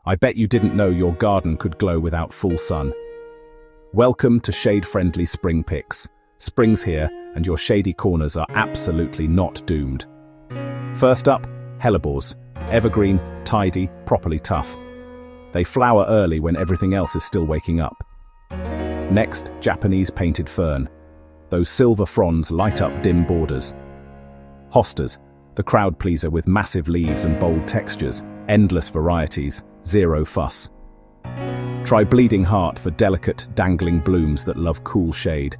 I bet you didn't know your garden could glow without full sun. Welcome to shade-friendly spring picks. Spring's here, and your shady corners are absolutely not doomed. First up, hellebores. Evergreen, tidy, properly tough. They flower early when everything else is still waking up. Next, Japanese painted fern. Those silver fronds light up dim borders. Hostas, the crowd pleaser with massive leaves and bold textures, endless varieties, zero fuss. Try bleeding heart for delicate, dangling blooms that love cool shade.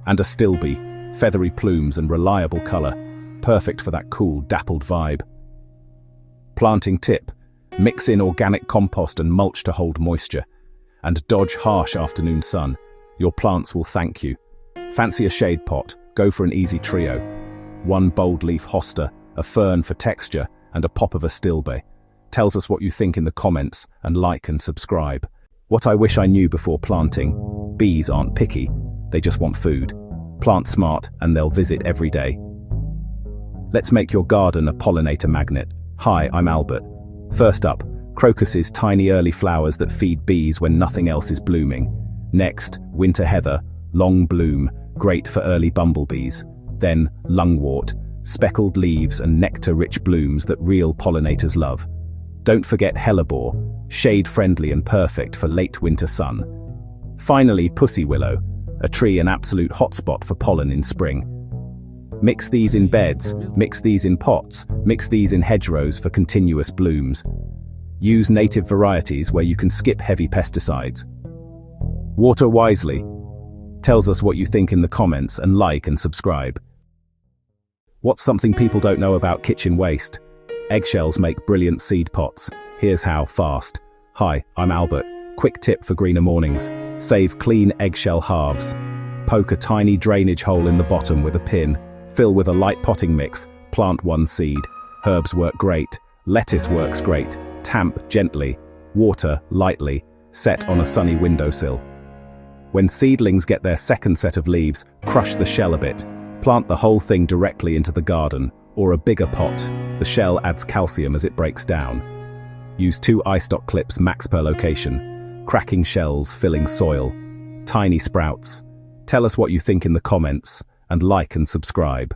And astilbe, feathery plumes and reliable color, perfect for that cool, dappled vibe. Planting tip: mix in organic compost and mulch to hold moisture. And dodge harsh afternoon sun. Your plants will thank you. Fancy a shade pot? Go for an easy trio. One bold leaf hosta, a fern for texture, and a pop of astilbe. Tells us what you think in the comments, and like and subscribe. What I wish I knew before planting: bees aren't picky, they just want food. Plant smart and they'll visit every day. Let's make your garden a pollinator magnet. Hi, I'm Albert. First up, crocuses, tiny early flowers that feed bees when nothing else is blooming. Next, winter heather, long bloom, great for early bumblebees. Then, lungwort, speckled leaves and nectar-rich blooms that real pollinators love. Don't forget hellebore, shade-friendly and perfect for late winter sun. Finally, pussy willow, a tree an absolute hotspot for pollen in spring. Mix these in beds, mix these in pots, mix these in hedgerows for continuous blooms. Use native varieties where you can skip heavy pesticides. Water wisely. Tells us what you think in the comments, and like and subscribe. What's something people don't know about kitchen waste? Eggshells make brilliant seed pots. Here's how, fast. Hi, I'm Albert. Quick tip for greener mornings. Save clean eggshell halves. Poke a tiny drainage hole in the bottom with a pin. Fill with a light potting mix. Plant one seed. Herbs work great. Lettuce works great. Tamp gently. Water lightly. Set on a sunny windowsill. When seedlings get their second set of leaves, crush the shell a bit. Plant the whole thing directly into the garden, or a bigger pot. The shell adds calcium as it breaks down. Use 2 eye stock clips max per location. Cracking shells, filling soil. Tiny sprouts. Tell us what you think in the comments, and like and subscribe.